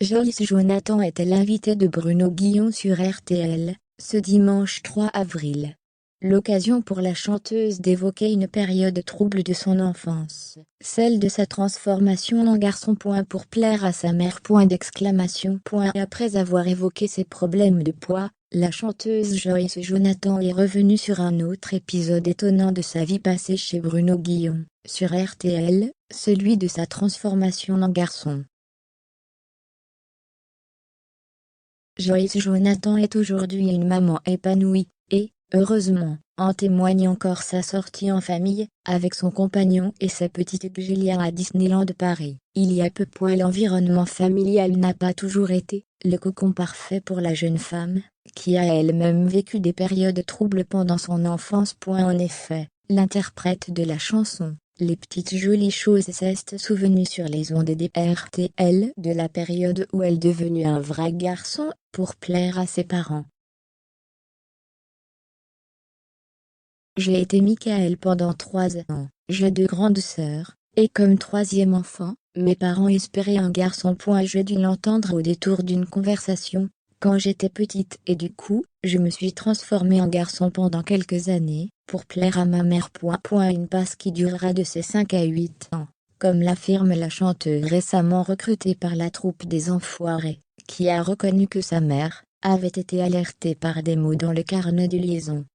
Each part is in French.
Joyce Jonathan était l'invitée de Bruno Guillon sur RTL, ce dimanche 3 avril. L'occasion pour la chanteuse d'évoquer une période trouble de son enfance, celle de sa transformation en garçon. Pour plaire à sa mère. Après avoir évoqué ses problèmes de poids, la chanteuse Joyce Jonathan est revenue sur un autre épisode étonnant de sa vie passée chez Bruno Guillon, sur RTL, celui de sa transformation en garçon. Joyce Jonathan est aujourd'hui une maman épanouie, et, heureusement, en témoigne encore sa sortie en famille, avec son compagnon et sa petite Julia à Disneyland Paris. Il y a peu. L'environnement familial n'a pas toujours été le cocon parfait pour la jeune femme, qui a elle-même vécu des périodes troubles pendant son enfance. En effet, l'interprète de la chanson Les petites jolies choses s'est souvenue sur les ondes des RTL de la période où elle est devenue un vrai garçon, pour plaire à ses parents. J'ai été Michael pendant 3 ans. J'ai 2 grandes sœurs, et comme troisième enfant, mes parents espéraient un garçon. J'ai dû l'entendre au détour d'une conversation, quand j'étais petite, et du coup, je me suis transformée en garçon pendant quelques années, pour plaire à ma mère. Une passe qui durera de ses 5 à 8 ans, comme l'affirme la chanteuse récemment recrutée par la troupe des Enfoirés, qui a reconnu que sa mère avait été alertée par des mots dans le carnet de liaison.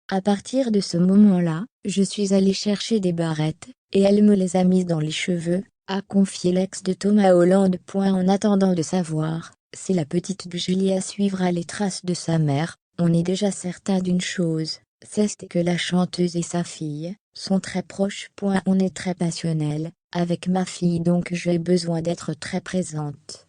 À partir de ce moment-là, je suis allée chercher des barrettes, et elle me les a mises dans les cheveux, a confié l'ex de Thomas Hollande. En attendant de savoir si la petite Julia suivra les traces de sa mère, on est déjà certain d'une chose, c'est que la chanteuse et sa fille sont très proches. On est très passionnels avec ma fille, donc j'ai besoin d'être très présente.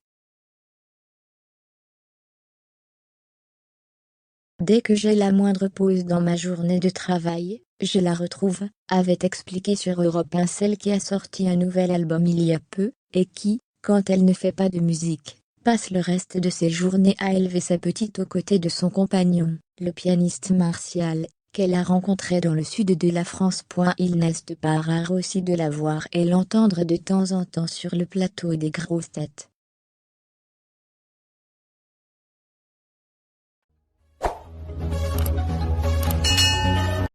Dès que j'ai la moindre pause dans ma journée de travail, je la retrouve, avait expliqué sur Europe 1 celle qui a sorti un nouvel album il y a peu, et qui, quand elle ne fait pas de musique, passe le reste de ses journées à élever sa petite aux côtés de son compagnon, le pianiste Martial, qu'elle a rencontré dans le sud de la France. Il n'est pas rare aussi de la voir et l'entendre de temps en temps sur le plateau des grosses têtes.